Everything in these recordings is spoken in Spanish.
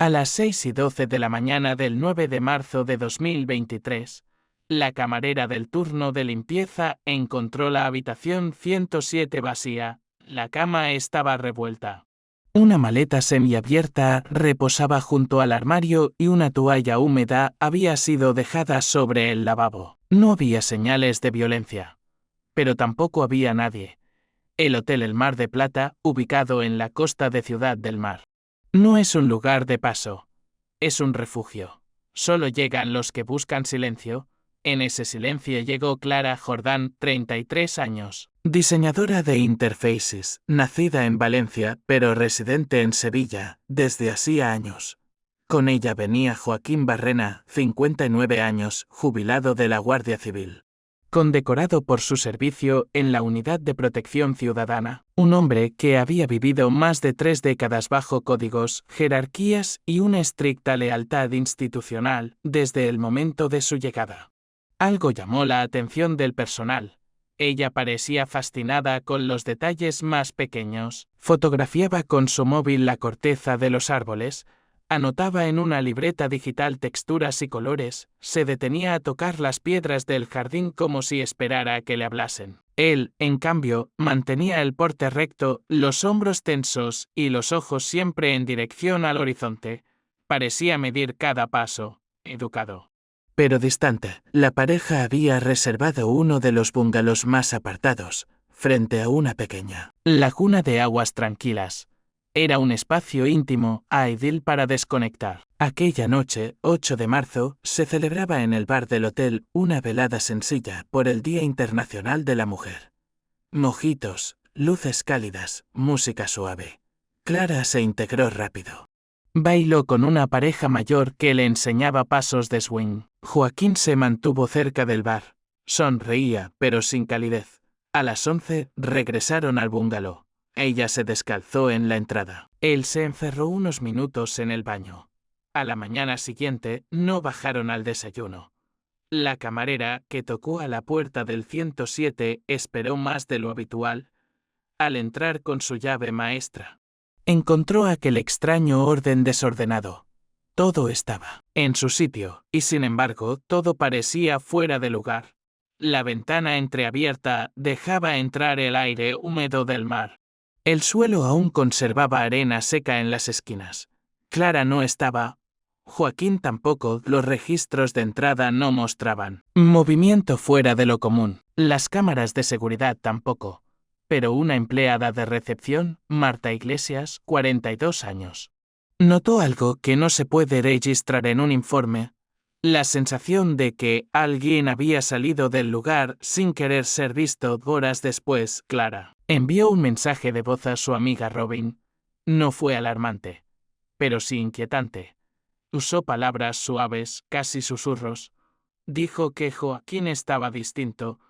A las 6:12 de la mañana del 9 de marzo de 2023, la camarera del turno de limpieza encontró la habitación 107 vacía. La cama estaba revuelta. Una maleta semiabierta reposaba junto al armario y una toalla húmeda había sido dejada sobre el lavabo. No había señales de violencia. Pero tampoco había nadie. El Hotel El Mar de Plata, ubicado en la costa de Ciudad del Mar. No es un lugar de paso. Es un refugio. Solo llegan los que buscan silencio. En ese silencio llegó Clara Jordán, 33 años. Diseñadora de interfaces, nacida en Valencia, pero residente en Sevilla, desde hacía años. Con ella venía Joaquín Barrena, 59 años, jubilado de la Guardia Civil. Condecorado por su servicio en la Unidad de Protección Ciudadana, un hombre que había vivido más de 3 décadas bajo códigos, jerarquías y una estricta lealtad institucional desde el momento de su llegada. Algo llamó la atención del personal. Ella parecía fascinada con los detalles más pequeños, fotografiaba con su móvil la corteza de los árboles, anotaba en una libreta digital texturas y colores, se detenía a tocar las piedras del jardín como si esperara a que le hablasen. Él, en cambio, mantenía el porte recto, los hombros tensos y los ojos siempre en dirección al horizonte. Parecía medir cada paso, educado. Pero distante, la pareja había reservado uno de los bungalows más apartados, frente a una pequeña laguna de aguas tranquilas. Era un espacio íntimo, ideal para desconectar. Aquella noche, 8 de marzo, se celebraba en el bar del hotel una velada sencilla por el Día Internacional de la Mujer. Mojitos, luces cálidas, música suave. Clara se integró rápido. Bailó con una pareja mayor que le enseñaba pasos de swing. Joaquín se mantuvo cerca del bar. Sonreía, pero sin calidez. A las 11, regresaron al bungalow. Ella se descalzó en la entrada. Él se encerró unos minutos en el baño. A la mañana siguiente, no bajaron al desayuno. La camarera, que tocó a la puerta del 107, esperó más de lo habitual. Al entrar con su llave maestra, encontró aquel extraño orden desordenado. Todo estaba en su sitio, y sin embargo, todo parecía fuera de lugar. La ventana entreabierta dejaba entrar el aire húmedo del mar. El suelo aún conservaba arena seca en las esquinas. Clara no estaba. Joaquín tampoco. Los registros de entrada no mostraban movimiento fuera de lo común. Las cámaras de seguridad tampoco. Pero una empleada de recepción, Marta Iglesias, 42 años. Notó algo que no se puede registrar en un informe. La sensación de que alguien había salido del lugar sin querer ser visto. Horas después, Clara envió un mensaje de voz a su amiga Robin. No fue alarmante, pero sí inquietante. Usó palabras suaves, casi susurros. Dijo que Joaquín estaba distinto,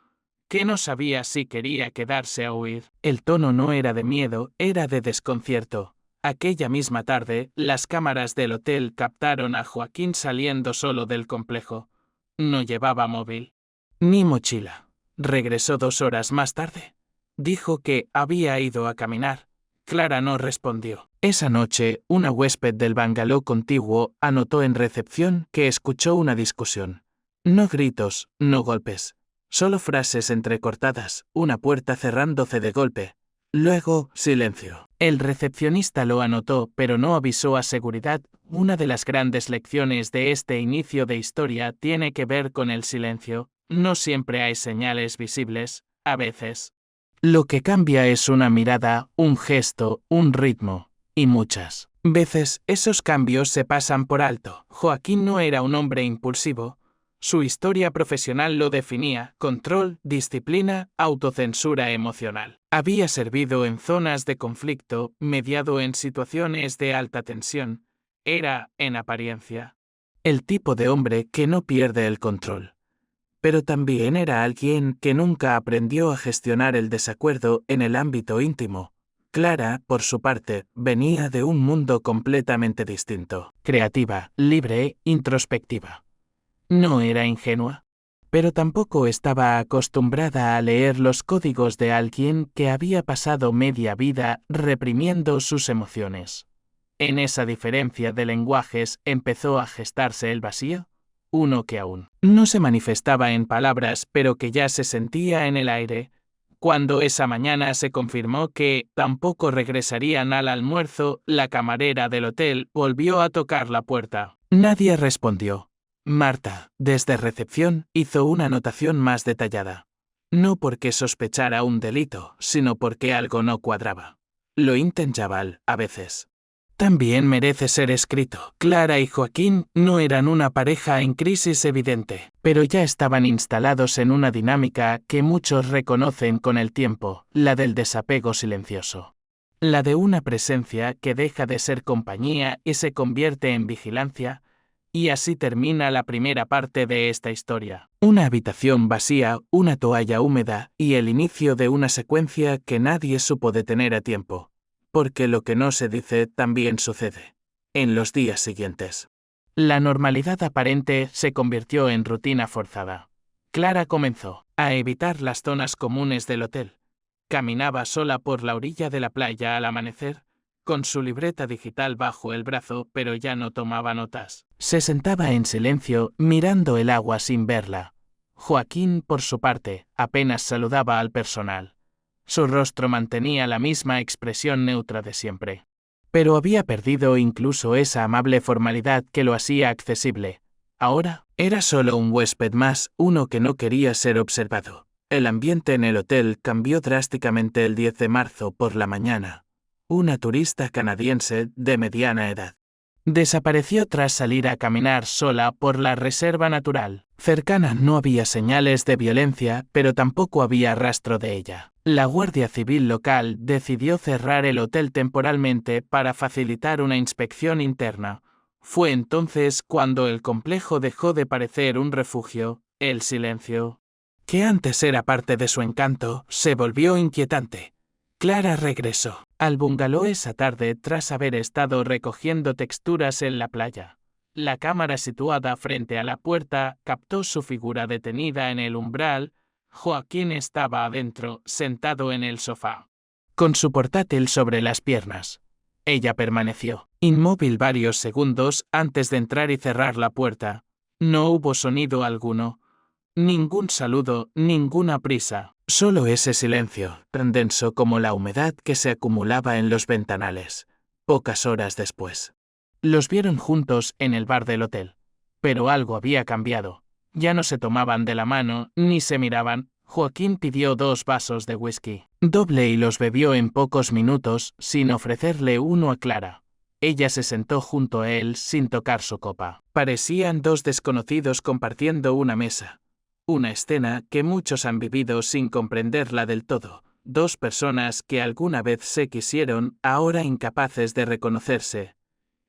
que no sabía si quería quedarse a huir. El tono no era de miedo, era de desconcierto. Aquella misma tarde, las cámaras del hotel captaron a Joaquín saliendo solo del complejo. No llevaba móvil, ni mochila. Regresó 2 horas más tarde. Dijo que había ido a caminar. Clara no respondió. Esa noche, una huésped del bungalow contiguo anotó en recepción que escuchó una discusión. No gritos, no golpes. Solo frases entrecortadas, una puerta cerrándose de golpe. Luego, silencio. El recepcionista lo anotó, pero no avisó a seguridad. Una de las grandes lecciones de este inicio de historia tiene que ver con el silencio. No siempre hay señales visibles, a veces. Lo que cambia es una mirada, un gesto, un ritmo, y muchas veces esos cambios se pasan por alto. Joaquín no era un hombre impulsivo. Su historia profesional lo definía: control, disciplina, autocensura emocional. Había servido en zonas de conflicto, mediado en situaciones de alta tensión. Era, en apariencia, el tipo de hombre que no pierde el control. Pero también era alguien que nunca aprendió a gestionar el desacuerdo en el ámbito íntimo. Clara, por su parte, venía de un mundo completamente distinto. Creativa, libre, introspectiva. No era ingenua, pero tampoco estaba acostumbrada a leer los códigos de alguien que había pasado media vida reprimiendo sus emociones. En esa diferencia de lenguajes empezó a gestarse el vacío, uno que aún no se manifestaba en palabras, pero que ya se sentía en el aire. Cuando esa mañana se confirmó que tampoco regresarían al almuerzo, la camarera del hotel volvió a tocar la puerta. Nadie respondió. Marta, desde recepción, hizo una anotación más detallada. No porque sospechara un delito, sino porque algo no cuadraba. Lo intentaba a veces. También merece ser escrito. Clara y Joaquín no eran una pareja en crisis evidente, pero ya estaban instalados en una dinámica que muchos reconocen con el tiempo, la del desapego silencioso. La de una presencia que deja de ser compañía y se convierte en vigilancia, y así termina la primera parte de esta historia. Una habitación vacía, una toalla húmeda y el inicio de una secuencia que nadie supo detener a tiempo. Porque lo que no se dice también sucede. En los días siguientes. La normalidad aparente se convirtió en rutina forzada. Clara comenzó a evitar las zonas comunes del hotel. Caminaba sola por la orilla de la playa al amanecer, con su libreta digital bajo el brazo, pero ya no tomaba notas. Se sentaba en silencio, mirando el agua sin verla. Joaquín, por su parte, apenas saludaba al personal. Su rostro mantenía la misma expresión neutra de siempre. Pero había perdido incluso esa amable formalidad que lo hacía accesible. Ahora, era solo un huésped más, uno que no quería ser observado. El ambiente en el hotel cambió drásticamente el 10 de marzo por la mañana. Una turista canadiense de mediana edad desapareció tras salir a caminar sola por la reserva natural. Cercana no había señales de violencia, pero tampoco había rastro de ella. La Guardia Civil local decidió cerrar el hotel temporalmente para facilitar una inspección interna. Fue entonces cuando el complejo dejó de parecer un refugio. El silencio, que antes era parte de su encanto, se volvió inquietante. Clara regresó al bungalow esa tarde tras haber estado recogiendo texturas en la playa. La cámara situada frente a la puerta captó su figura detenida en el umbral. Joaquín estaba adentro, sentado en el sofá, con su portátil sobre las piernas. Ella permaneció inmóvil varios segundos antes de entrar y cerrar la puerta. No hubo sonido alguno. Ningún saludo, ninguna prisa, solo ese silencio, tan denso como la humedad que se acumulaba en los ventanales. Pocas horas después, los vieron juntos en el bar del hotel. Pero algo había cambiado. Ya no se tomaban de la mano, ni se miraban. Joaquín pidió 2 vasos de whisky doble y los bebió en pocos minutos, sin ofrecerle uno a Clara. Ella se sentó junto a él sin tocar su copa. Parecían 2 desconocidos compartiendo una mesa. Una escena que muchos han vivido sin comprenderla del todo. 2 personas que alguna vez se quisieron, ahora incapaces de reconocerse.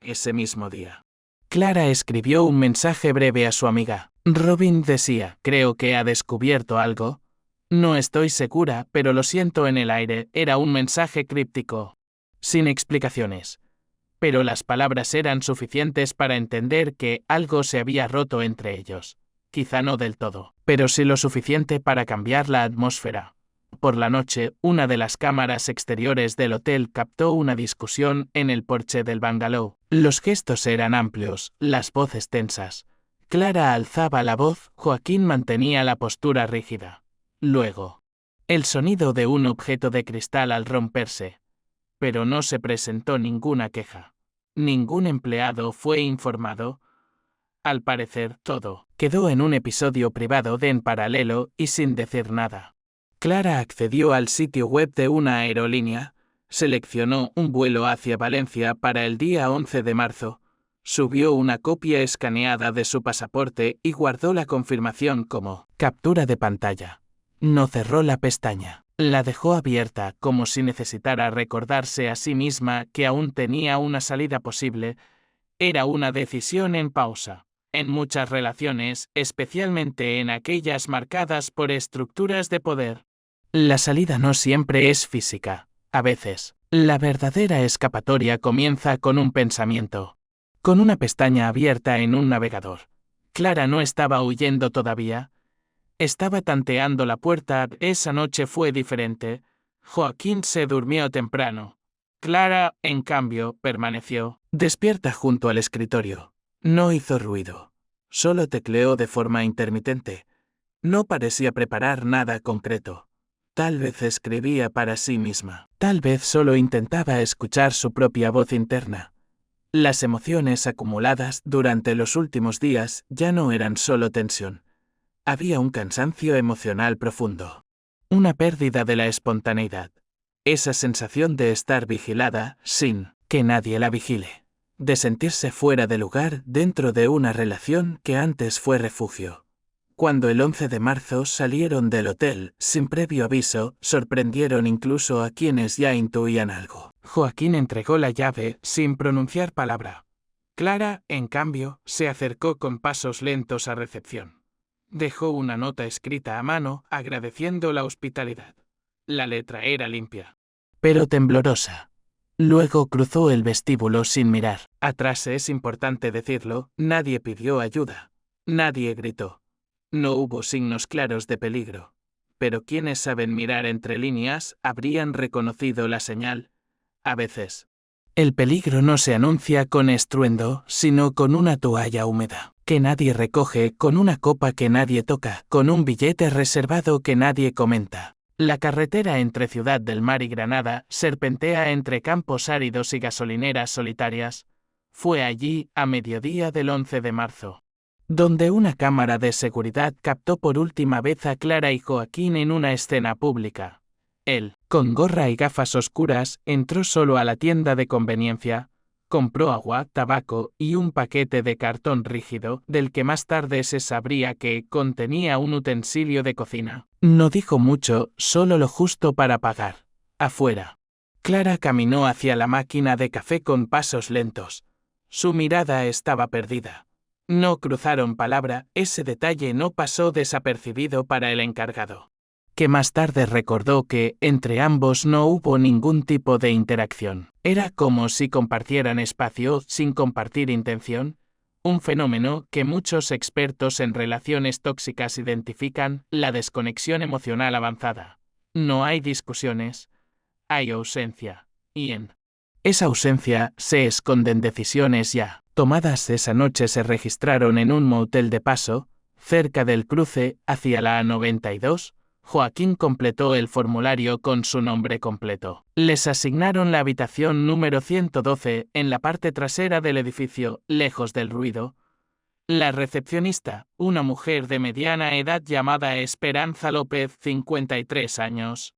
Ese mismo día, Clara escribió un mensaje breve a su amiga. Robin decía, creo que ha descubierto algo. No estoy segura, pero lo siento en el aire. Era un mensaje críptico, sin explicaciones. Pero las palabras eran suficientes para entender que algo se había roto entre ellos. Quizá no del todo, pero sí lo suficiente para cambiar la atmósfera. Por la noche, una de las cámaras exteriores del hotel captó una discusión en el porche del bungalow. Los gestos eran amplios, las voces tensas. Clara alzaba la voz, Joaquín mantenía la postura rígida. Luego, el sonido de un objeto de cristal al romperse. Pero no se presentó ninguna queja. Ningún empleado fue informado. Al parecer, todo quedó en un episodio privado de En Paralelo y sin decir nada. Clara accedió al sitio web de una aerolínea, seleccionó un vuelo hacia Valencia para el día 11 de marzo, subió una copia escaneada de su pasaporte y guardó la confirmación como captura de pantalla. No cerró la pestaña. La dejó abierta como si necesitara recordarse a sí misma que aún tenía una salida posible. Era una decisión en pausa. En muchas relaciones, especialmente en aquellas marcadas por estructuras de poder, la salida no siempre es física. A veces, la verdadera escapatoria comienza con un pensamiento, con una pestaña abierta en un navegador. Clara no estaba huyendo todavía. Estaba tanteando la puerta. Esa noche fue diferente. Joaquín se durmió temprano. Clara, en cambio, permaneció despierta junto al escritorio. No hizo ruido. Solo tecleó de forma intermitente. No parecía preparar nada concreto. Tal vez escribía para sí misma. Tal vez solo intentaba escuchar su propia voz interna. Las emociones acumuladas durante los últimos días ya no eran solo tensión. Había un cansancio emocional profundo. Una pérdida de la espontaneidad. Esa sensación de estar vigilada sin que nadie la vigile. De sentirse fuera de lugar dentro de una relación que antes fue refugio. Cuando el 11 de marzo salieron del hotel, sin previo aviso, sorprendieron incluso a quienes ya intuían algo. Joaquín entregó la llave sin pronunciar palabra. Clara, en cambio, se acercó con pasos lentos a recepción. Dejó una nota escrita a mano, agradeciendo la hospitalidad. La letra era limpia, pero temblorosa. Luego cruzó el vestíbulo sin mirar. Atrás, es importante decirlo, nadie pidió ayuda. Nadie gritó. No hubo signos claros de peligro. Pero quienes saben mirar entre líneas habrían reconocido la señal. A veces. El peligro no se anuncia con estruendo, sino con una toalla húmeda, que nadie recoge, con una copa que nadie toca, con un billete reservado que nadie comenta. La carretera entre Ciudad del Mar y Granada serpentea entre campos áridos y gasolineras solitarias. Fue allí, a mediodía del 11 de marzo, donde una cámara de seguridad captó por última vez a Clara y Joaquín en una escena pública. Él, con gorra y gafas oscuras, entró solo a la tienda de conveniencia, compró agua, tabaco y un paquete de cartón rígido, del que más tarde se sabría que contenía un utensilio de cocina. No dijo mucho, solo lo justo para pagar. Afuera. Clara caminó hacia la máquina de café con pasos lentos. Su mirada estaba perdida. No cruzaron palabra, ese detalle no pasó desapercibido para el encargado, que más tarde recordó que, entre ambos no hubo ningún tipo de interacción. Era como si compartieran espacio sin compartir intención, un fenómeno que muchos expertos en relaciones tóxicas identifican, la desconexión emocional avanzada. No hay discusiones, hay ausencia, y en esa ausencia se esconden decisiones ya tomadas. Esa noche se registraron en un motel de paso, cerca del cruce, hacia la A92. Joaquín completó el formulario con su nombre completo. Les asignaron la habitación número 112 en la parte trasera del edificio, lejos del ruido. La recepcionista, una mujer de mediana edad llamada Esperanza López, 53 años,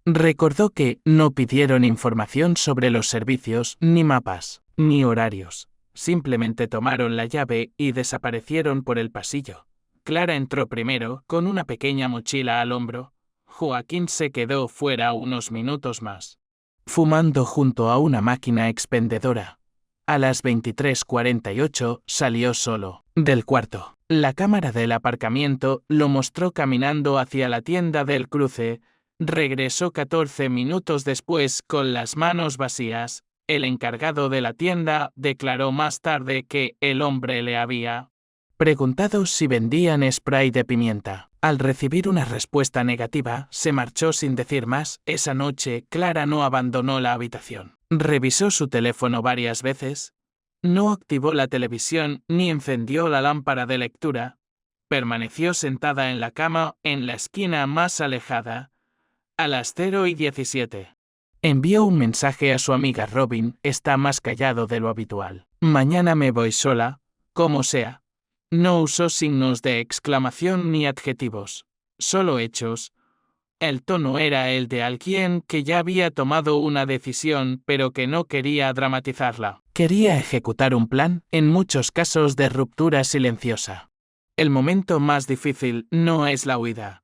recordó que no pidieron información sobre los servicios, ni mapas, ni horarios. Simplemente tomaron la llave y desaparecieron por el pasillo. Clara entró primero, con una pequeña mochila al hombro. Joaquín se quedó fuera unos minutos más, fumando junto a una máquina expendedora. A las 23:48 salió solo del cuarto. La cámara del aparcamiento lo mostró caminando hacia la tienda del cruce. Regresó 14 minutos después con las manos vacías. El encargado de la tienda declaró más tarde que el hombre le había preguntado si vendían spray de pimienta. Al recibir una respuesta negativa, se marchó sin decir más. Esa noche, Clara no abandonó la habitación. Revisó su teléfono varias veces. No activó la televisión ni encendió la lámpara de lectura. Permaneció sentada en la cama, en la esquina más alejada. A las 0:17. Envió un mensaje a su amiga Robin. Está más callado de lo habitual. Mañana me voy sola, como sea. No usó signos de exclamación ni adjetivos, solo hechos. El tono era el de alguien que ya había tomado una decisión pero que no quería dramatizarla. Quería ejecutar un plan, en muchos casos de ruptura silenciosa. El momento más difícil no es la huida.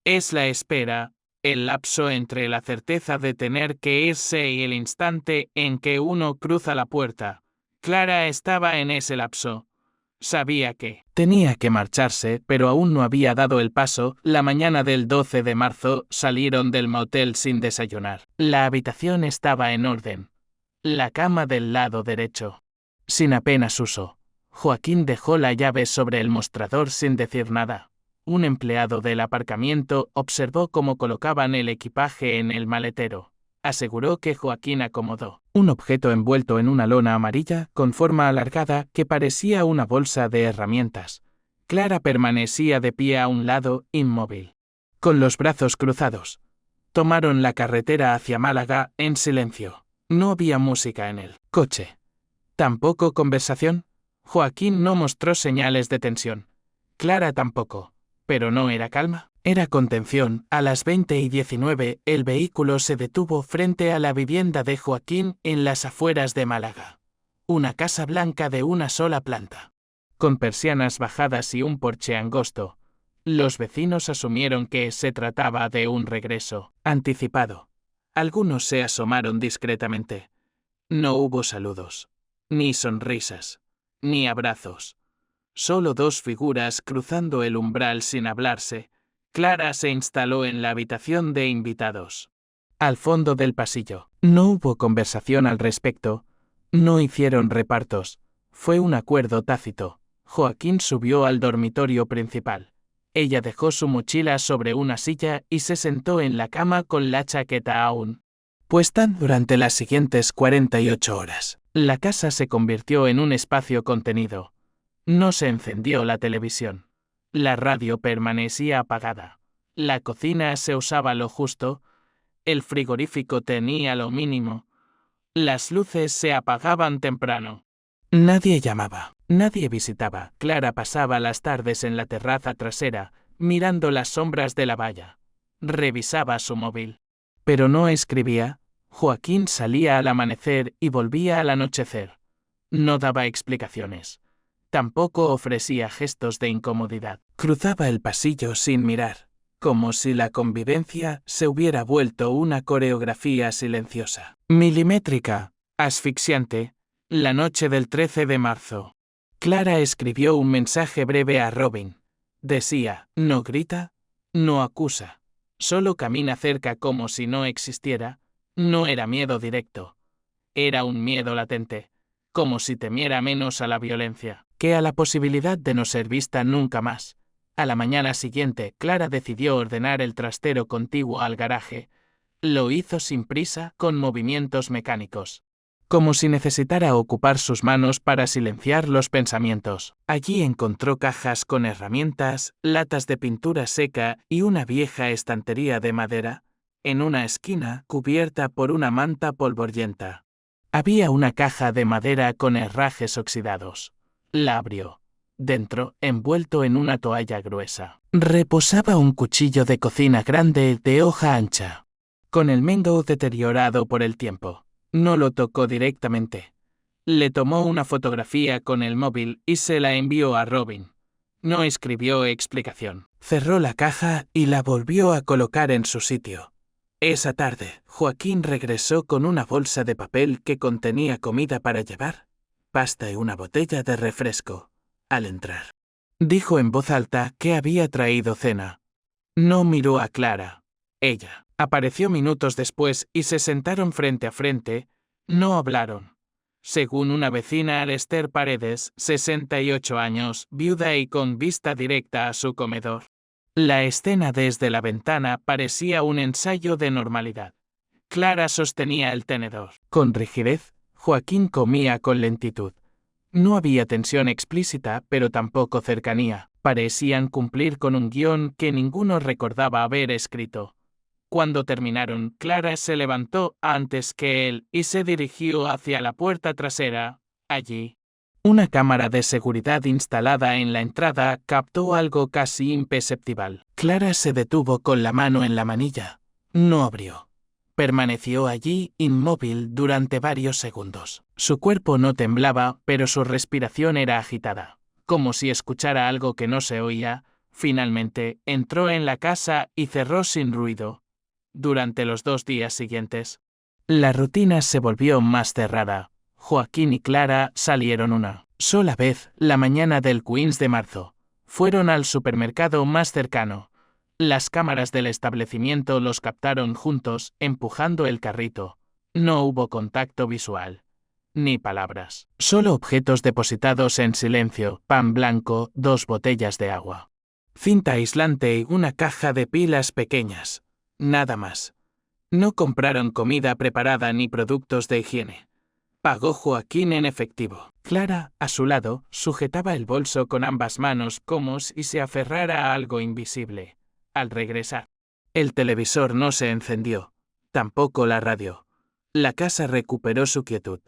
Es la espera, el lapso entre la certeza de tener que irse y el instante en que uno cruza la puerta. Clara estaba en ese lapso. Sabía que tenía que marcharse, pero aún no había dado el paso. La mañana del 12 de marzo salieron del motel sin desayunar. La habitación estaba en orden. La cama del lado derecho, sin apenas uso. Joaquín dejó la llave sobre el mostrador sin decir nada. Un empleado del aparcamiento observó cómo colocaban el equipaje en el maletero. aseguró que Joaquín acomodó un objeto envuelto en una lona amarilla con forma alargada que parecía una bolsa de herramientas. Clara permanecía de pie a un lado, inmóvil, con los brazos cruzados. Tomaron la carretera hacia Málaga en silencio. No había música en el coche. Tampoco conversación. Joaquín no mostró señales de tensión. Clara tampoco. Pero no era calma. Era contención. A las 20:19, el vehículo se detuvo frente a la vivienda de Joaquín en las afueras de Málaga. Una casa blanca de una sola planta, con persianas bajadas y un porche angosto. Los vecinos asumieron que se trataba de un regreso anticipado. Algunos se asomaron discretamente. No hubo saludos, ni sonrisas, ni abrazos. Solo dos figuras cruzando el umbral sin hablarse. Clara se instaló en la habitación de invitados, al fondo del pasillo. No hubo conversación al respecto. No hicieron repartos. Fue un acuerdo tácito. Joaquín subió al dormitorio principal. Ella dejó su mochila sobre una silla y se sentó en la cama con la chaqueta aún puesta. Durante las siguientes 48 horas, la casa se convirtió en un espacio contenido. No se encendió la televisión. La radio permanecía apagada. La cocina se usaba lo justo. El frigorífico tenía lo mínimo. Las luces se apagaban temprano. Nadie llamaba, nadie visitaba. Clara pasaba las tardes en la terraza trasera, mirando las sombras de la valla. Revisaba su móvil. Pero no escribía. Joaquín salía al amanecer y volvía al anochecer. No daba explicaciones. Tampoco ofrecía gestos de incomodidad. Cruzaba el pasillo sin mirar, como si la convivencia se hubiera vuelto una coreografía silenciosa, milimétrica, asfixiante. La noche del 13 de marzo. Clara escribió un mensaje breve a Robin. Decía: no grita, no acusa, solo camina cerca como si no existiera. No era miedo directo. Era un miedo latente, como si temiera menos a la violencia que a la posibilidad de no ser vista nunca más. A la mañana siguiente, Clara decidió ordenar el trastero contiguo al garaje. Lo hizo sin prisa, con movimientos mecánicos, como si necesitara ocupar sus manos para silenciar los pensamientos. Allí encontró cajas con herramientas, latas de pintura seca y una vieja estantería de madera, en una esquina cubierta por una manta polvorienta. Había una caja de madera con herrajes oxidados. La abrió. Dentro, envuelto en una toalla gruesa, reposaba un cuchillo de cocina grande de hoja ancha, con el mengo deteriorado por el tiempo. No lo tocó directamente. Le tomó una fotografía con el móvil y se la envió a Robin. No escribió explicación. Cerró la caja y la volvió a colocar en su sitio. Esa tarde, Joaquín regresó con una bolsa de papel que contenía comida para llevar, pasta y una botella de refresco. Al entrar, dijo en voz alta que había traído cena. No miró a Clara. Ella apareció minutos después y se sentaron frente a frente. No hablaron. Según una vecina, Esther Paredes, 68 años, viuda y con vista directa a su comedor. La escena desde la ventana parecía un ensayo de normalidad. Clara sostenía el tenedor con rigidez. Joaquín comía con lentitud. No había tensión explícita, pero tampoco cercanía. Parecían cumplir con un guión que ninguno recordaba haber escrito. Cuando terminaron, Clara se levantó antes que él y se dirigió hacia la puerta trasera. Allí, una cámara de seguridad instalada en la entrada captó algo casi imperceptible. Clara se detuvo con la mano en la manilla. No abrió. Permaneció allí, inmóvil, durante varios segundos. Su cuerpo no temblaba, pero su respiración era agitada, como si escuchara algo que no se oía. Finalmente, entró en la casa y cerró sin ruido. Durante los 2 días siguientes, la rutina se volvió más cerrada. Joaquín y Clara salieron una sola vez, la mañana del 15 de marzo. Fueron al supermercado más cercano. Las cámaras del establecimiento los captaron juntos, empujando el carrito. No hubo contacto visual, ni palabras. Solo objetos depositados en silencio: pan blanco, 2 botellas de agua, cinta aislante y una caja de pilas pequeñas. Nada más. No compraron comida preparada ni productos de higiene. Pagó Joaquín en efectivo. Clara, a su lado, sujetaba el bolso con ambas manos como si se aferrara a algo invisible. Al regresar, el televisor no se encendió, tampoco la radio. La casa recuperó su quietud.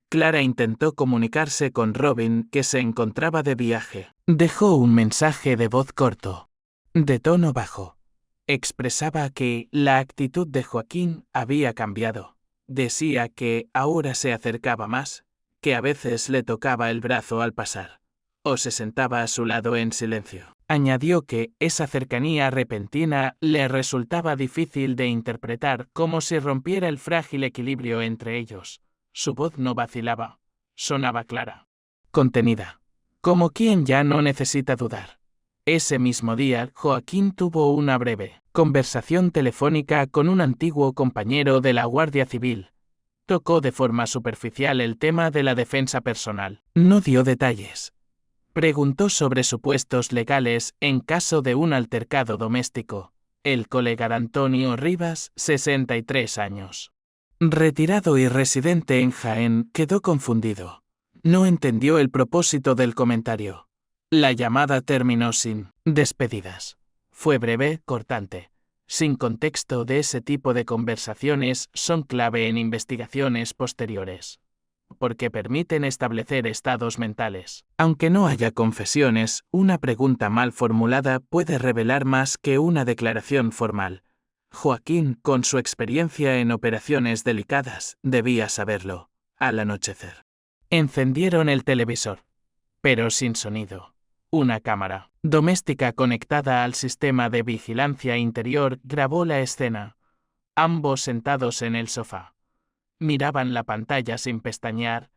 Clara intentó comunicarse con Robin, que se encontraba de viaje. Dejó un mensaje de voz corto, de tono bajo. Expresaba que la actitud de Joaquín había cambiado. Decía que ahora se acercaba más, que a veces le tocaba el brazo al pasar, o se sentaba a su lado en silencio. Añadió que esa cercanía repentina le resultaba difícil de interpretar, como si rompiera el frágil equilibrio entre ellos. Su voz no vacilaba, sonaba clara, contenida, como quien ya no necesita dudar. Ese mismo día, Joaquín tuvo una breve conversación telefónica con un antiguo compañero de la Guardia Civil. Tocó de forma superficial el tema de la defensa personal. No dio detalles. Preguntó sobre supuestos legales en caso de un altercado doméstico. El colega de Antonio Rivas, 63 años. Retirado y residente en Jaén, quedó confundido. No entendió el propósito del comentario. La llamada terminó sin despedidas. Fue breve, cortante. Sin contexto de ese tipo de conversaciones son clave en investigaciones posteriores, porque permiten establecer estados mentales. Aunque no haya confesiones, una pregunta mal formulada puede revelar más que una declaración formal. Joaquín, con su experiencia en operaciones delicadas, debía saberlo. Al anochecer, encendieron el televisor, pero sin sonido. Una cámara doméstica conectada al sistema de vigilancia interior grabó la escena. Ambos sentados en el sofá. Miraban la pantalla sin pestañear,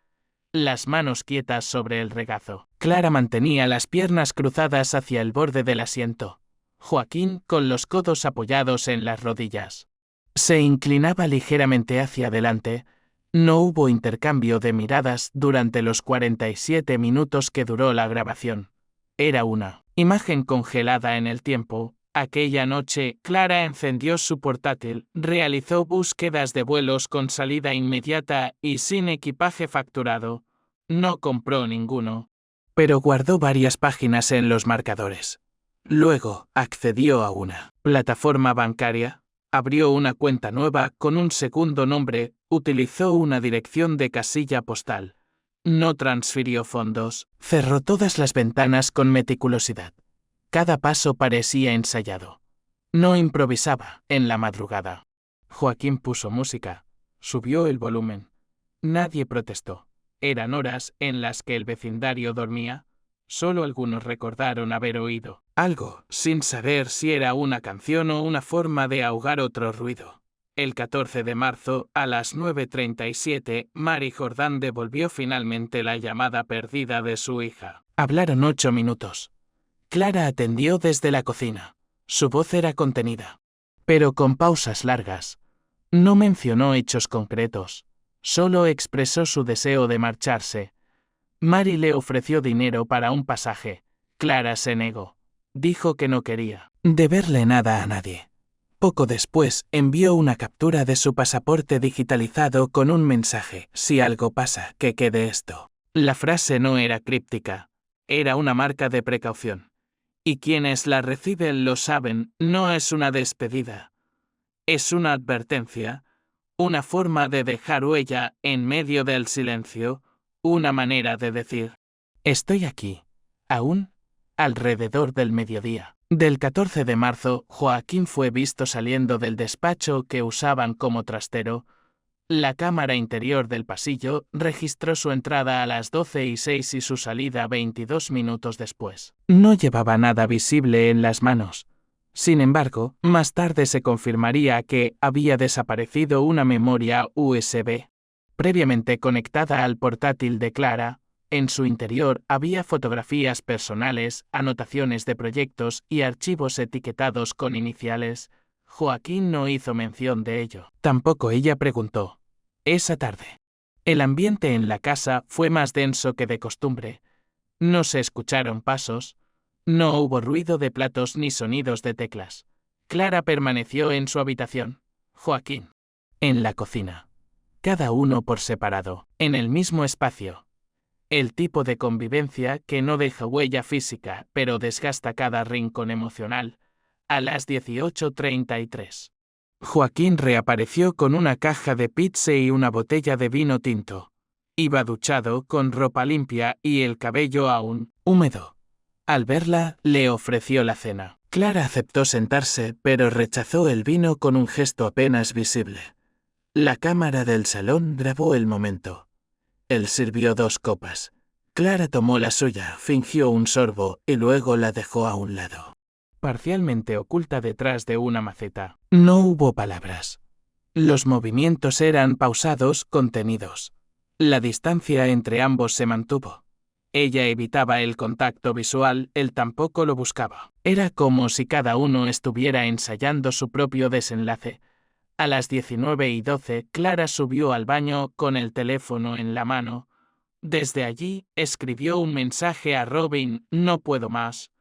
las manos quietas sobre el regazo. Clara mantenía las piernas cruzadas hacia el borde del asiento. Joaquín con los codos apoyados en las rodillas. Se inclinaba ligeramente hacia adelante. No hubo intercambio de miradas durante los 47 minutos que duró la grabación. Era una imagen congelada en el tiempo. Aquella noche, Clara encendió su portátil, realizó búsquedas de vuelos con salida inmediata y sin equipaje facturado. No compró ninguno, pero guardó varias páginas en los marcadores. Luego, accedió a una plataforma bancaria, abrió una cuenta nueva con un segundo nombre, utilizó una dirección de casilla postal. No transfirió fondos, cerró todas las ventanas con meticulosidad. Cada paso parecía ensayado. No improvisaba en la madrugada. Joaquín puso música, subió el volumen. Nadie protestó. Eran horas en las que el vecindario dormía. Solo algunos recordaron haber oído algo, sin saber si era una canción o una forma de ahogar otro ruido. El 14 de marzo, a las 9:37, Mary Jordán devolvió finalmente la llamada perdida de su hija. Hablaron 8 minutos. Clara atendió desde la cocina. Su voz era contenida, pero con pausas largas. No mencionó hechos concretos. Solo expresó su deseo de marcharse. Mary le ofreció dinero para un pasaje. Clara se negó. Dijo que no quería deberle nada a nadie. Poco después, envió una captura de su pasaporte digitalizado con un mensaje: si algo pasa, que quede esto. La frase no era críptica. Era una marca de precaución. Y quienes la reciben lo saben, no es una despedida. Es una advertencia, una forma de dejar huella en medio del silencio, una manera de decir: estoy aquí, aún, alrededor del mediodía. Del 14 de marzo, Joaquín fue visto saliendo del despacho que usaban como trastero. La cámara interior del pasillo registró su entrada a las 12:06 y su salida 22 minutos después. No llevaba nada visible en las manos. Sin embargo, más tarde se confirmaría que había desaparecido una memoria USB previamente conectada al portátil de Clara. En su interior había fotografías personales, anotaciones de proyectos y archivos etiquetados con iniciales. Joaquín no hizo mención de ello. Tampoco ella preguntó. Esa tarde, el ambiente en la casa fue más denso que de costumbre. No se escucharon pasos. No hubo ruido de platos ni sonidos de teclas. Clara permaneció en su habitación. Joaquín En la cocina. Cada uno por separado, en el mismo espacio. El tipo de convivencia que no deja huella física, pero desgasta cada rincón emocional. A las 18:33. Joaquín reapareció con una caja de pizza y una botella de vino tinto. Iba duchado, con ropa limpia y el cabello aún húmedo. Al verla, le ofreció la cena. Clara aceptó sentarse, pero rechazó el vino con un gesto apenas visible. La cámara del salón grabó el momento. Él sirvió 2 copas. Clara tomó la suya, fingió un sorbo y luego la dejó a un lado. Parcialmente oculta detrás de una maceta. No hubo palabras. Los movimientos eran pausados, contenidos. La distancia entre ambos se mantuvo. Ella evitaba el contacto visual, él tampoco lo buscaba. Era como si cada uno estuviera ensayando su propio desenlace. A las 19:12, Clara subió al baño con el teléfono en la mano. Desde allí, escribió un mensaje a Robin: no puedo más.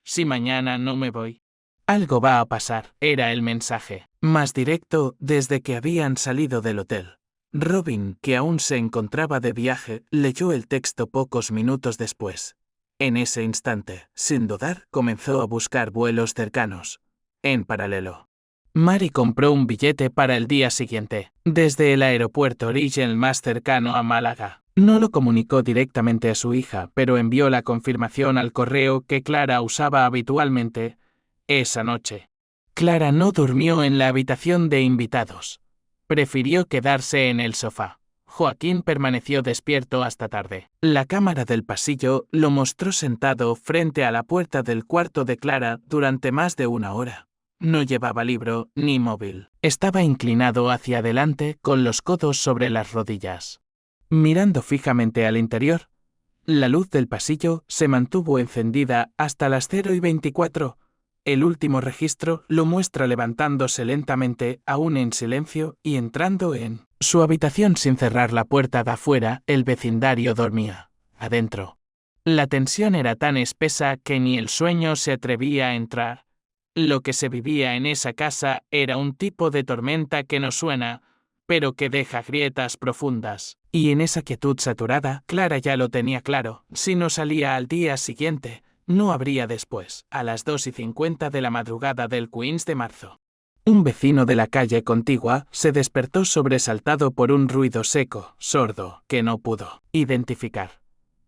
Si mañana no me voy, algo va a pasar, era el mensaje. Más directo desde que habían salido del hotel. Robin, que aún se encontraba de viaje, leyó el texto pocos minutos después. En ese instante, sin dudar, comenzó a buscar vuelos cercanos. En paralelo, Mary compró un billete para el día siguiente, desde el aeropuerto Regional más cercano a Málaga. No lo comunicó directamente a su hija, pero envió la confirmación al correo que Clara usaba habitualmente esa noche. Clara no durmió en la habitación de invitados. Prefirió quedarse en el sofá. Joaquín permaneció despierto hasta tarde. La cámara del pasillo lo mostró sentado frente a la puerta del cuarto de Clara durante más de 1 hora. No llevaba libro ni móvil. Estaba inclinado hacia adelante con los codos sobre las rodillas, mirando fijamente al interior. La luz del pasillo se mantuvo encendida hasta las 0:24. El último registro lo muestra levantándose lentamente, aún en silencio, y entrando en su habitación sin cerrar la puerta de afuera. El vecindario dormía. Adentro, la tensión era tan espesa que ni el sueño se atrevía a entrar. Lo que se vivía en esa casa era un tipo de tormenta que no suena, pero que deja grietas profundas. Y en esa quietud saturada, Clara ya lo tenía claro: si no salía al día siguiente, no habría después. A las 2:50 de la madrugada del 15 de marzo. Un vecino de la calle contigua se despertó sobresaltado por un ruido seco, sordo, que no pudo identificar.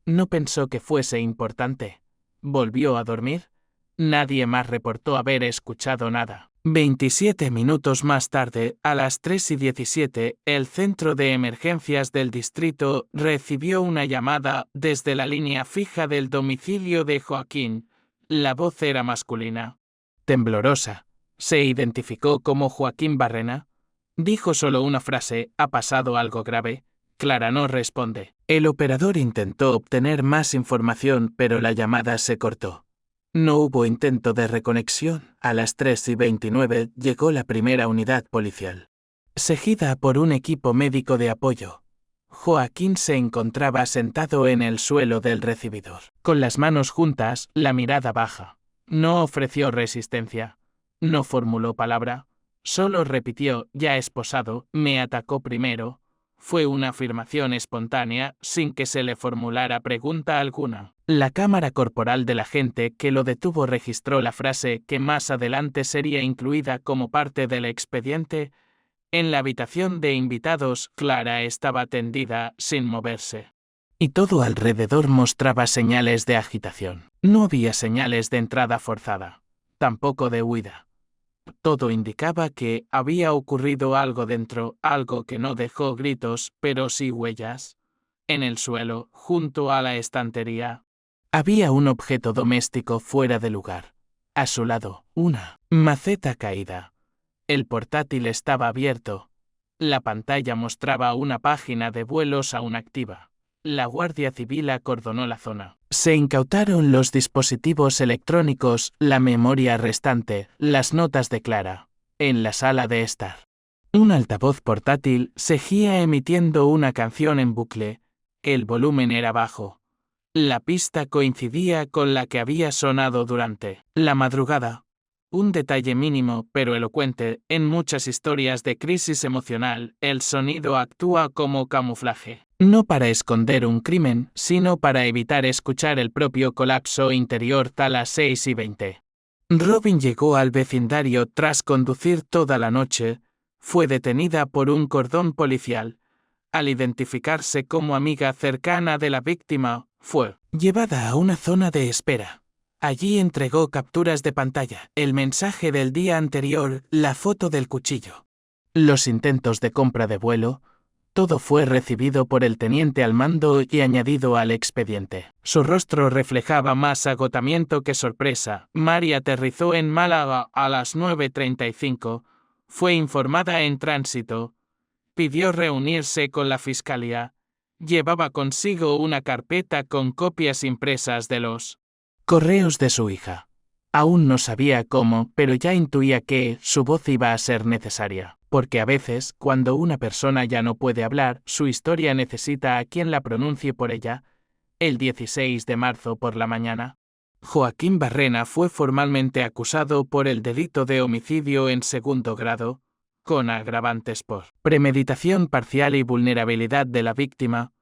No pensó que fuese importante. Volvió a dormir. Nadie más reportó haber escuchado nada. 27 minutos más tarde, a las 3:17, el centro de emergencias del distrito recibió una llamada desde la línea fija del domicilio de Joaquín. La voz era masculina. Temblorosa. Se identificó como Joaquín Barrena. Dijo solo una frase: ¿ha pasado algo grave? Clara no responde. El operador intentó obtener más información, pero la llamada se cortó. No hubo intento de reconexión. A las 3:29 llegó la primera unidad policial, seguida por un equipo médico de apoyo. Joaquín se encontraba sentado en el suelo del recibidor, con las manos juntas, la mirada baja. No ofreció resistencia. No formuló palabra. Solo repitió: ya esposado, me atacó primero. Fue una afirmación espontánea, sin que se le formulara pregunta alguna. La cámara corporal del agente que lo detuvo registró la frase, que más adelante sería incluida como parte del expediente: en la habitación de invitados, Clara estaba tendida, sin moverse. Y todo alrededor mostraba señales de agitación. No había señales de entrada forzada, tampoco de huida. Todo indicaba que había ocurrido algo dentro, algo que no dejó gritos, pero sí huellas. En el suelo, junto a la estantería, había un objeto doméstico fuera de lugar. A su lado, una maceta caída. El portátil estaba abierto. La pantalla mostraba una página de vuelos aún activa. La Guardia Civil acordonó la zona. Se incautaron los dispositivos electrónicos, la memoria restante, las notas de Clara. En la sala de estar, un altavoz portátil seguía emitiendo una canción en bucle. El volumen era bajo. La pista coincidía con la que había sonado durante la madrugada. Un detalle mínimo pero elocuente, en muchas historias de crisis emocional, el sonido actúa como camuflaje. No para esconder un crimen, sino para evitar escuchar el propio colapso interior. A las 6:20. Robin llegó al vecindario tras conducir toda la noche. Fue detenida por un cordón policial. Al identificarse como amiga cercana de la víctima, fue llevada a una zona de espera. Allí entregó capturas de pantalla, el mensaje del día anterior, la foto del cuchillo. Los intentos de compra de vuelo, todo fue recibido por el teniente al mando y añadido al expediente. Su rostro reflejaba más agotamiento que sorpresa. Mary aterrizó en Málaga a las 9:35, fue informada en tránsito, pidió reunirse con la fiscalía, llevaba consigo una carpeta con copias impresas de los correos de su hija. Aún no sabía cómo, pero ya intuía que su voz iba a ser necesaria, porque a veces, cuando una persona ya no puede hablar, su historia necesita a quien la pronuncie por ella. El 16 de marzo por la mañana, Joaquín Barrena fue formalmente acusado por el delito de homicidio en segundo grado, con agravantes por premeditación parcial y vulnerabilidad de la víctima.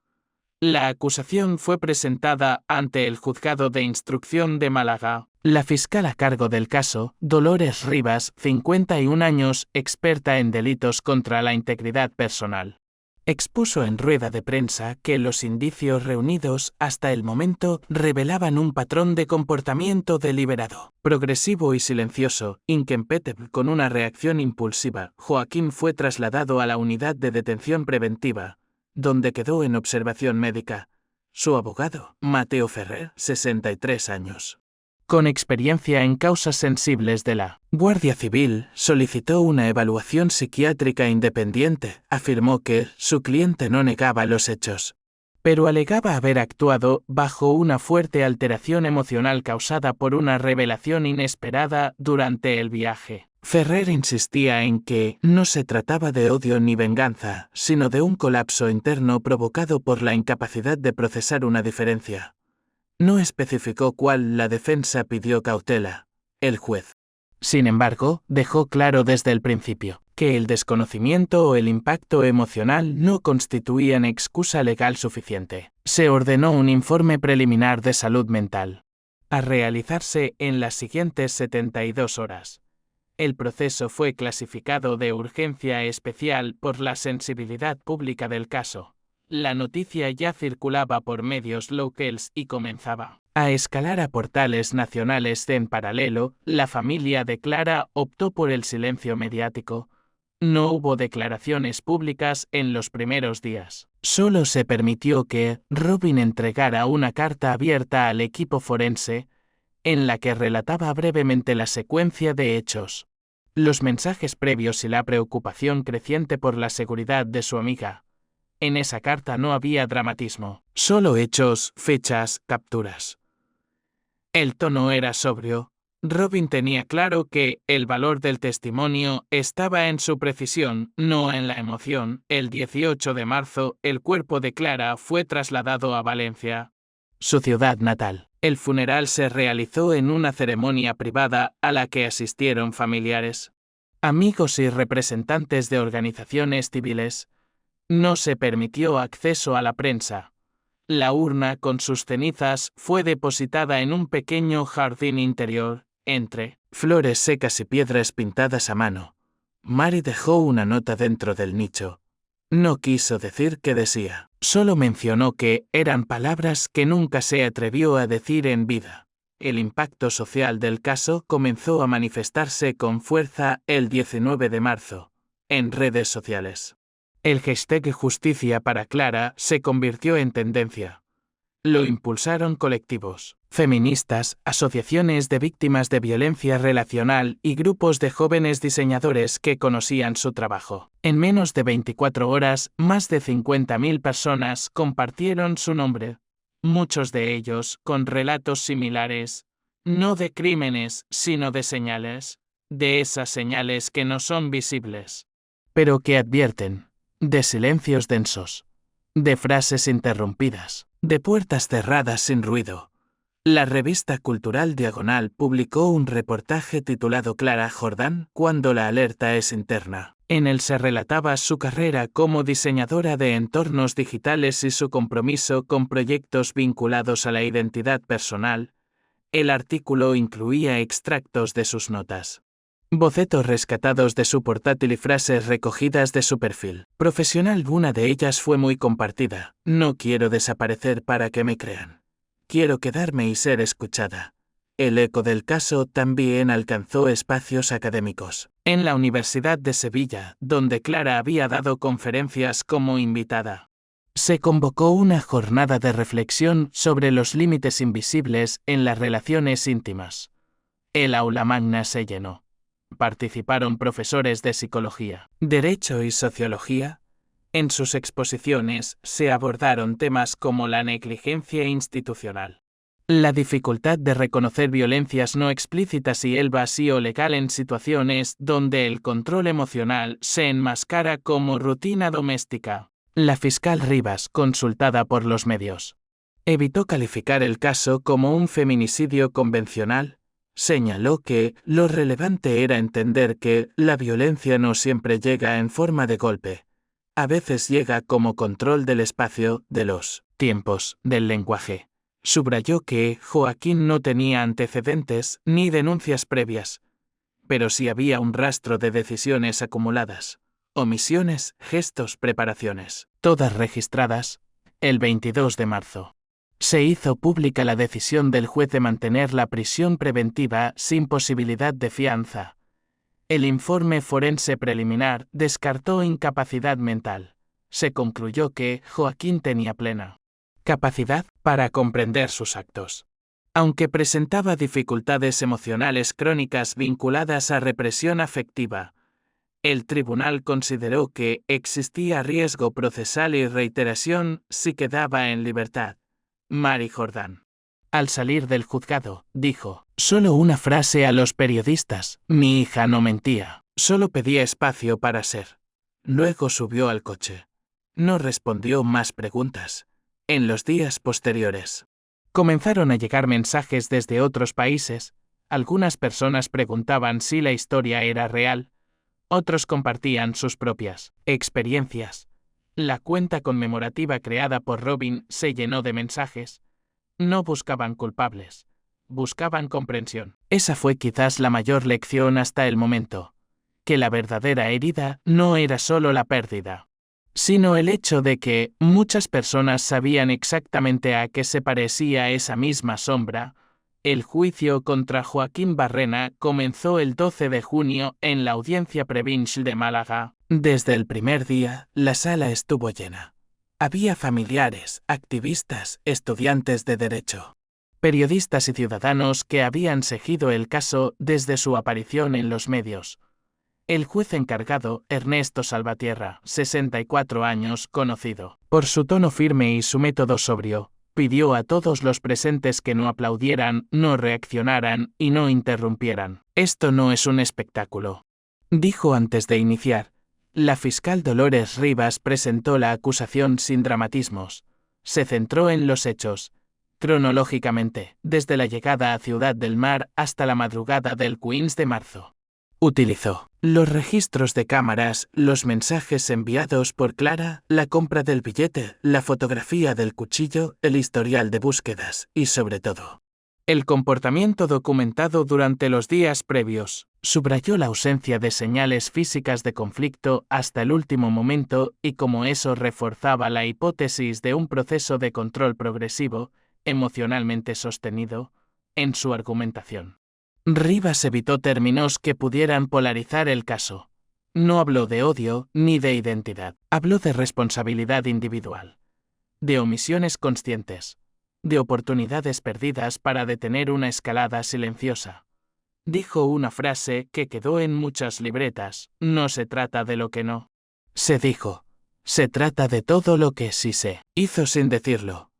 La acusación fue presentada ante el Juzgado de Instrucción de Málaga. La fiscal a cargo del caso, Dolores Rivas, 51 años, experta en delitos contra la integridad personal, expuso en rueda de prensa que los indicios reunidos hasta el momento revelaban un patrón de comportamiento deliberado, progresivo y silencioso, incompatible con una reacción impulsiva. Joaquín fue trasladado a la unidad de detención preventiva, donde quedó en observación médica. Su abogado, Mateo Ferrer, 63 años, con experiencia en causas sensibles de la Guardia Civil, solicitó una evaluación psiquiátrica independiente. Afirmó que su cliente no negaba los hechos, pero alegaba haber actuado bajo una fuerte alteración emocional causada por una revelación inesperada durante el viaje. Ferrer insistía en que no se trataba de odio ni venganza, sino de un colapso interno provocado por la incapacidad de procesar una diferencia. No especificó cuál. La defensa pidió cautela. El juez, sin embargo, dejó claro desde el principio que el desconocimiento o el impacto emocional no constituían excusa legal suficiente. Se ordenó un informe preliminar de salud mental, a realizarse en las siguientes 72 horas. El proceso fue clasificado de urgencia especial por la sensibilidad pública del caso. La noticia ya circulaba por medios locales y comenzaba a escalar a portales nacionales. En paralelo, la familia de Clara optó por el silencio mediático. No hubo declaraciones públicas en los primeros días. Solo se permitió que Robin entregara una carta abierta al equipo forense, en la que relataba brevemente la secuencia de hechos, los mensajes previos y la preocupación creciente por la seguridad de su amiga. En esa carta no había dramatismo, solo hechos, fechas, capturas. El tono era sobrio. Robin tenía claro que el valor del testimonio estaba en su precisión, no en la emoción. El 18 de marzo, el cuerpo de Clara fue trasladado a Valencia, su ciudad natal. El funeral se realizó en una ceremonia privada a la que asistieron familiares, amigos y representantes de organizaciones civiles. No se permitió acceso a la prensa. La urna con sus cenizas fue depositada en un pequeño jardín interior, entre flores secas y piedras pintadas a mano. Mary dejó una nota dentro del nicho. No quiso decir qué decía, solo mencionó que eran palabras que nunca se atrevió a decir en vida. El impacto social del caso comenzó a manifestarse con fuerza el 19 de marzo, en redes sociales. El hashtag Justicia para Clara se convirtió en tendencia. Lo impulsaron colectivos, feministas, asociaciones de víctimas de violencia relacional y grupos de jóvenes diseñadores que conocían su trabajo. En menos de 24 horas, más de 50.000 personas compartieron su nombre, muchos de ellos con relatos similares, no de crímenes, sino de señales, de esas señales que no son visibles, pero que advierten, de silencios densos, de frases interrumpidas, de puertas cerradas sin ruido, La revista cultural Diagonal publicó un reportaje titulado Clara Jordán, cuando la alerta es interna. En él se relataba su carrera como diseñadora de entornos digitales y su compromiso con proyectos vinculados a la identidad personal. El artículo incluía extractos de sus notas, bocetos rescatados de su portátil y frases recogidas de su perfil profesional. Una de ellas fue muy compartida: no quiero desaparecer para que me crean. Quiero quedarme y ser escuchada. El eco del caso también alcanzó espacios académicos. En la Universidad de Sevilla, donde Clara había dado conferencias como invitada, se convocó una jornada de reflexión sobre los límites invisibles en las relaciones íntimas. El aula magna se llenó. Participaron profesores de psicología, derecho y sociología. En sus exposiciones se abordaron temas como la negligencia institucional, la dificultad de reconocer violencias no explícitas y el vacío legal en situaciones donde el control emocional se enmascara como rutina doméstica. La fiscal Rivas, consultada por los medios, evitó calificar el caso como un feminicidio convencional. Señaló que lo relevante era entender que la violencia no siempre llega en forma de golpe. A veces llega como control del espacio, de los tiempos, del lenguaje. Subrayó que Joaquín no tenía antecedentes ni denuncias previas, pero sí había un rastro de decisiones acumuladas, omisiones, gestos, preparaciones, todas registradas. El 22 de marzo. Se hizo pública la decisión del juez de mantener la prisión preventiva sin posibilidad de fianza. El informe forense preliminar descartó incapacidad mental. Se concluyó que Joaquín tenía plena capacidad para comprender sus actos, aunque presentaba dificultades emocionales crónicas vinculadas a represión afectiva. El tribunal consideró que existía riesgo procesal y reiteración si quedaba en libertad. Mari Jordán, al salir del juzgado, dijo solo una frase a los periodistas: mi hija no mentía, solo pedía espacio para ser. Luego subió al coche. No respondió más preguntas. En los días posteriores, comenzaron a llegar mensajes desde otros países. Algunas personas preguntaban si la historia era real. Otros compartían sus propias experiencias. La cuenta conmemorativa creada por Robin se llenó de mensajes. No buscaban culpables, buscaban comprensión. Esa fue quizás la mayor lección hasta el momento: que la verdadera herida no era solo la pérdida, sino el hecho de que muchas personas sabían exactamente a qué se parecía esa misma sombra. El juicio contra Joaquín Barrena comenzó el 12 de junio en la Audiencia Provincial de Málaga. Desde el primer día, la sala estuvo llena. Había familiares, activistas, estudiantes de derecho, periodistas y ciudadanos que habían seguido el caso desde su aparición en los medios. El juez encargado, Ernesto Salvatierra, 64 años, conocido por su tono firme y su método sobrio, pidió a todos los presentes que no aplaudieran, no reaccionaran y no interrumpieran. Esto no es un espectáculo, dijo antes de iniciar. La fiscal Dolores Rivas presentó la acusación sin dramatismos. Se centró en los hechos, cronológicamente, desde la llegada a Ciudad del Mar hasta la madrugada del 15 de marzo. Utilizó los registros de cámaras, los mensajes enviados por Clara, la compra del billete, la fotografía del cuchillo, el historial de búsquedas y, sobre todo, el comportamiento documentado durante los días previos. Subrayó la ausencia de señales físicas de conflicto hasta el último momento y cómo eso reforzaba la hipótesis de un proceso de control progresivo, emocionalmente sostenido, en su argumentación. Rivas evitó términos que pudieran polarizar el caso. No habló de odio ni de identidad. Habló de responsabilidad individual, de omisiones conscientes, de oportunidades perdidas para detener una escalada silenciosa. Dijo una frase que quedó en muchas libretas: no se trata de lo que no se dijo, se trata de todo lo que sí se hizo sin decirlo.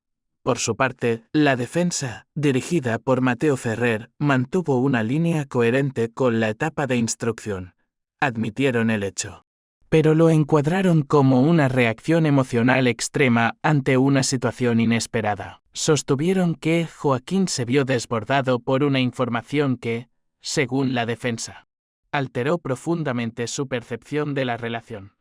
Por su parte, la defensa, dirigida por Mateo Ferrer, mantuvo una línea coherente con la etapa de instrucción. Admitieron el hecho pero lo encuadraron como una reacción emocional extrema ante una situación inesperada. Sostuvieron que Joaquín se vio desbordado por una información que, según la defensa, alteró profundamente su percepción de la relación.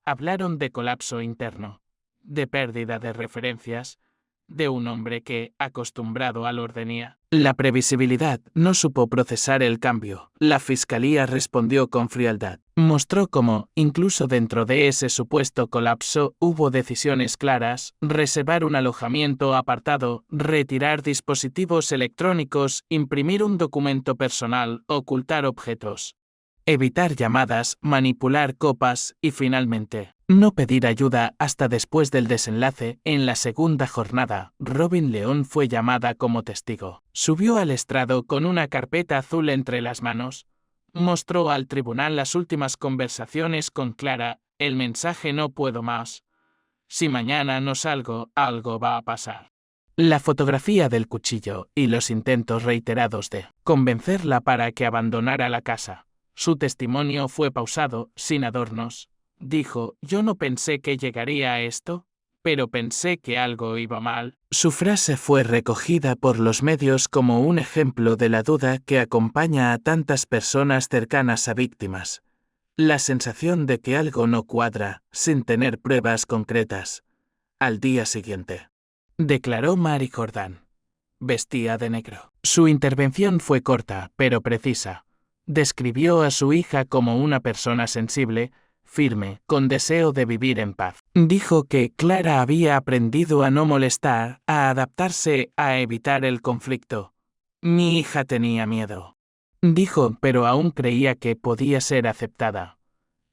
Hablaron de colapso interno, de pérdida de referencias, de un hombre que, acostumbrado al orden, la previsibilidad, no supo procesar el cambio. La fiscalía respondió con frialdad. Mostró cómo, incluso dentro de ese supuesto colapso, hubo decisiones claras: reservar un alojamiento apartado, retirar dispositivos electrónicos, imprimir un documento personal, ocultar objetos, evitar llamadas, manipular copas y, finalmente, no pedir ayuda hasta después del desenlace. En la segunda jornada, Robin León fue llamada como testigo. Subió al estrado con una carpeta azul entre las manos. Mostró al tribunal las últimas conversaciones con Clara, el mensaje: no puedo más. Si mañana no salgo, algo va a pasar. La fotografía del cuchillo y los intentos reiterados de convencerla para que abandonara la casa. Su testimonio fue pausado, sin adornos. Dijo: yo no pensé que llegaría a esto, pero pensé que algo iba mal. Su frase fue recogida por los medios como un ejemplo de la duda que acompaña a tantas personas cercanas a víctimas. La sensación de que algo no cuadra, sin tener pruebas concretas. Al día siguiente, declaró Mary Jordan. Vestía de negro. Su intervención fue corta, pero precisa. Describió a su hija como una persona sensible, firme, con deseo de vivir en paz. Dijo que Clara había aprendido a no molestar, a adaptarse, a evitar el conflicto. Mi hija tenía miedo, dijo, pero aún creía que podía ser aceptada.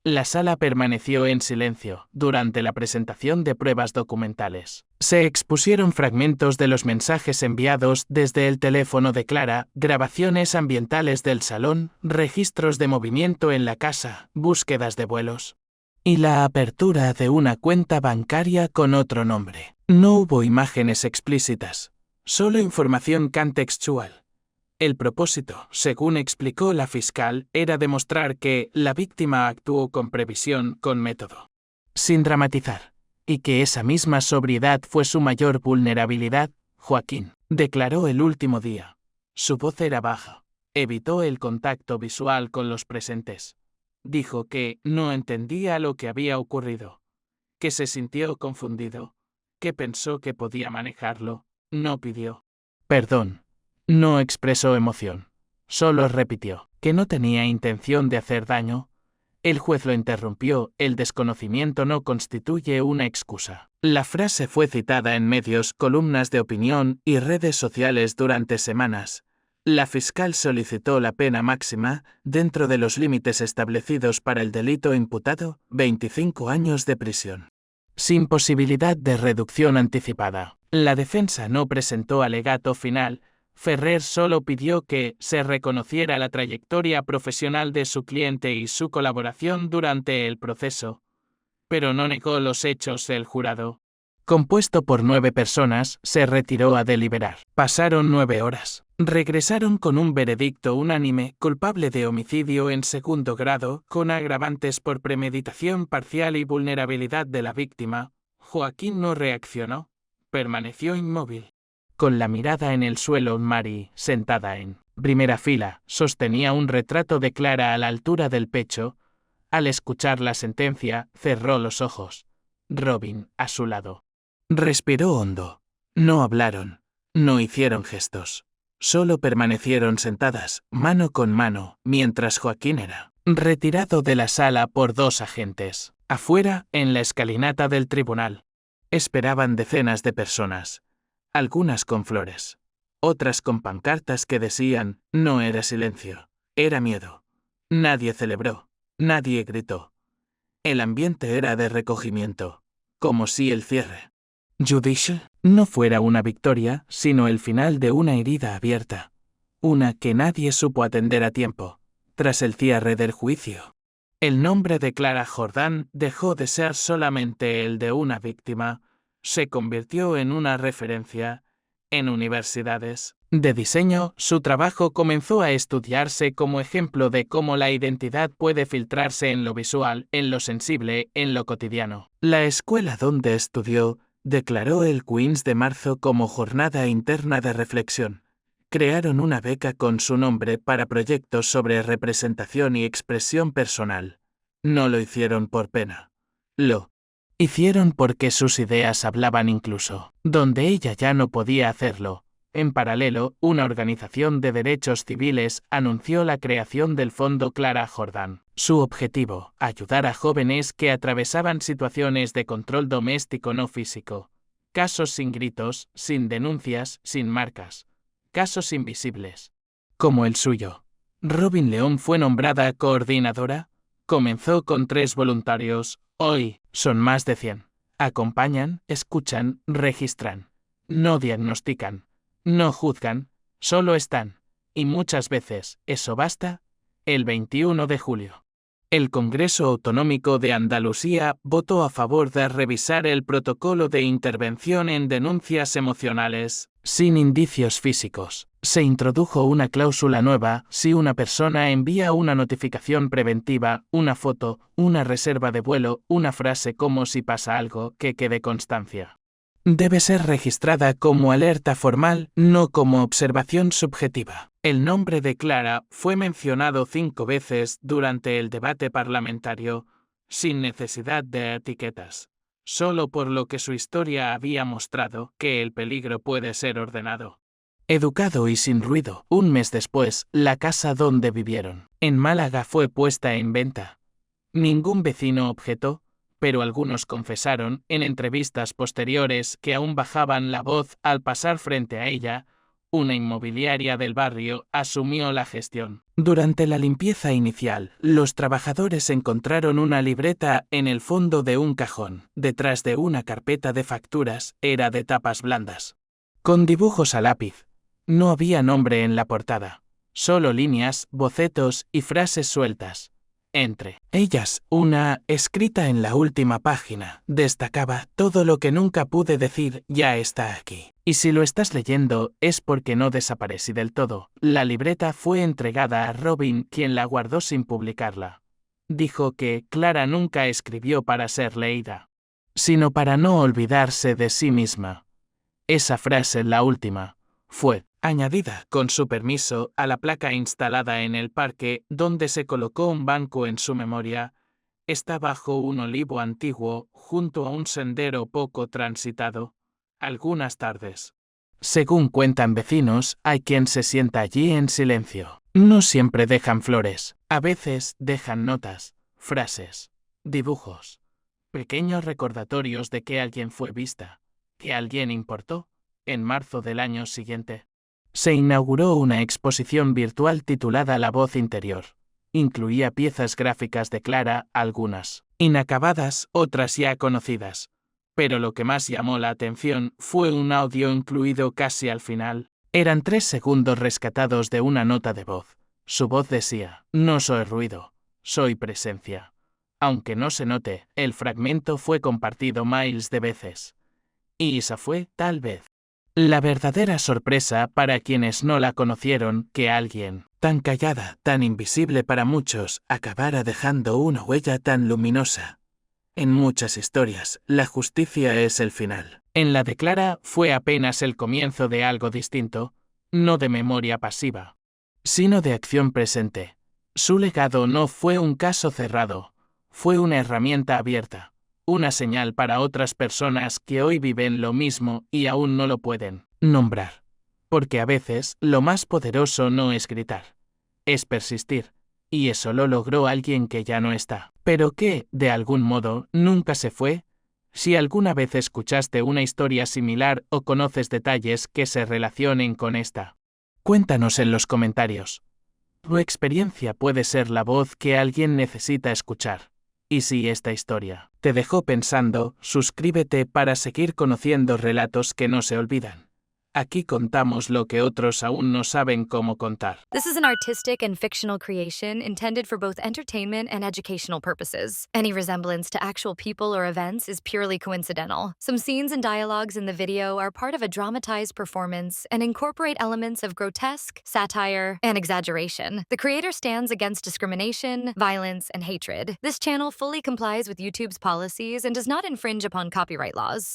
La sala permaneció en silencio durante la presentación de pruebas documentales. Se expusieron fragmentos de los mensajes enviados desde el teléfono de Clara, grabaciones ambientales del salón, registros de movimiento en la casa, búsquedas de vuelos y la apertura de una cuenta bancaria con otro nombre. No hubo imágenes explícitas, solo información contextual. El propósito, según explicó la fiscal, era demostrar que la víctima actuó con previsión, con método, sin dramatizar, y que esa misma sobriedad fue su mayor vulnerabilidad. Joaquín declaró el último día. Su voz era baja. Evitó el contacto visual con los presentes. Dijo que no entendía lo que había ocurrido, que se sintió confundido, que pensó que podía manejarlo. No pidió perdón. No expresó emoción. Solo repitió que no tenía intención de hacer daño. El juez lo interrumpió: el desconocimiento no constituye una excusa. La frase fue citada en medios, columnas de opinión y redes sociales durante semanas. La fiscal solicitó la pena máxima, dentro de los límites establecidos para el delito imputado, 25 años de prisión, sin posibilidad de reducción anticipada. La defensa no presentó alegato final. Ferrer solo pidió que se reconociera la trayectoria profesional de su cliente y su colaboración durante el proceso, pero no negó los hechos. El jurado, compuesto por 9 personas, se retiró a deliberar. Pasaron 9 horas. Regresaron con un veredicto unánime: culpable de homicidio en segundo grado, con agravantes por premeditación parcial y vulnerabilidad de la víctima. Joaquín no reaccionó. Permaneció inmóvil, con la mirada en el suelo. Mary, sentada en primera fila, sostenía un retrato de Clara a la altura del pecho. Al escuchar la sentencia, cerró los ojos. Robin, a su lado, respiró hondo. No hablaron, no hicieron gestos. Solo permanecieron sentadas, mano con mano, mientras Joaquín era retirado de la sala por 2 agentes. Afuera, en la escalinata del tribunal, esperaban decenas de personas. Algunas con flores, otras con pancartas que decían: no era silencio, era miedo. Nadie celebró, nadie gritó. El ambiente era de recogimiento, como si el cierre judicial no fuera una victoria, sino el final de una herida abierta, una que nadie supo atender a tiempo. Tras el cierre del juicio, el nombre de Clara Jordan dejó de ser solamente el de una víctima. Se convirtió en una referencia. En universidades, de diseño, su trabajo comenzó a estudiarse como ejemplo de cómo la identidad puede filtrarse en lo visual, en lo sensible, en lo cotidiano. La escuela donde estudió declaró el 15 de marzo como jornada interna de reflexión. Crearon una beca con su nombre para proyectos sobre representación y expresión personal. No lo hicieron por pena. Lo hicieron porque sus ideas hablaban incluso donde ella ya no podía hacerlo. En paralelo, una organización de derechos civiles anunció la creación del Fondo Clara Jordan. Su objetivo, ayudar a jóvenes que atravesaban situaciones de control doméstico no físico. Casos sin gritos, sin denuncias, sin marcas. Casos invisibles. Como el suyo. Robin León fue nombrada coordinadora. Comenzó con 3 voluntarios, hoy son más de 100. Acompañan, escuchan, registran. No diagnostican. No juzgan, solo están. Y muchas veces, ¿eso basta? El 21 de julio. El Congreso Autonómico de Andalucía votó a favor de revisar el protocolo de intervención en denuncias emocionales, sin indicios físicos. Se introdujo una cláusula nueva si una persona envía una notificación preventiva, una foto, una reserva de vuelo, una frase como si pasa algo, que quede constancia. Debe ser registrada como alerta formal, no como observación subjetiva. El nombre de Clara fue mencionado 5 veces durante el debate parlamentario, sin necesidad de etiquetas, solo por lo que su historia había mostrado que el peligro puede ser ordenado. Educado y sin ruido. Un mes después, la casa donde vivieron, en Málaga, fue puesta en venta. Ningún vecino objetó, pero algunos confesaron, en entrevistas posteriores, que aún bajaban la voz al pasar frente a ella. Una inmobiliaria del barrio asumió la gestión. Durante la limpieza inicial, los trabajadores encontraron una libreta en el fondo de un cajón. Detrás de una carpeta de facturas, era de tapas blandas. Con dibujos a lápiz. No había nombre en la portada. Solo líneas, bocetos y frases sueltas. Entre ellas, una, escrita en la última página, destacaba: todo lo que nunca pude decir ya está aquí. Y si lo estás leyendo, es porque no desaparecí del todo. La libreta fue entregada a Robin, quien la guardó sin publicarla. Dijo que Clara nunca escribió para ser leída, sino para no olvidarse de sí misma. Esa frase, la última, fue añadida, con su permiso, a la placa instalada en el parque, donde se colocó un banco en su memoria. Está bajo un olivo antiguo, junto a un sendero poco transitado. Algunas tardes, según cuentan vecinos, hay quien se sienta allí en silencio. No siempre dejan flores, a veces dejan notas, frases, dibujos, pequeños recordatorios de que alguien fue vista, que alguien importó. En marzo del año siguiente, se inauguró una exposición virtual titulada La voz interior. Incluía piezas gráficas de Clara, algunas inacabadas, otras ya conocidas. Pero lo que más llamó la atención fue un audio incluido casi al final. Eran 3 segundos rescatados de una nota de voz. Su voz decía: no soy ruido, soy presencia. Aunque no se note, el fragmento fue compartido miles de veces. Y esa fue, tal vez, la verdadera sorpresa para quienes no la conocieron, que alguien tan callada, tan invisible para muchos, acabara dejando una huella tan luminosa. En muchas historias, la justicia es el final. En la de Clara fue apenas el comienzo de algo distinto, no de memoria pasiva, sino de acción presente. Su legado no fue un caso cerrado, fue una herramienta abierta. Una señal para otras personas que hoy viven lo mismo y aún no lo pueden nombrar. Porque a veces lo más poderoso no es gritar, es persistir. Y eso lo logró alguien que ya no está, pero que, de algún modo, nunca se fue. Si alguna vez escuchaste una historia similar o conoces detalles que se relacionen con esta, cuéntanos en los comentarios. Tu experiencia puede ser la voz que alguien necesita escuchar. Y si esta historia te dejó pensando, suscríbete para seguir conociendo relatos que no se olvidan. Aquí contamos lo que otros aún no saben cómo contar. This is an artistic and fictional creation intended for both entertainment and educational purposes. Any resemblance to actual people or events is purely coincidental. Some scenes and dialogues in the video are part of a dramatized performance and incorporate elements of grotesque, satire, and exaggeration. The creator stands against discrimination, violence, and hatred. This channel fully complies with YouTube's policies and does not infringe upon copyright laws.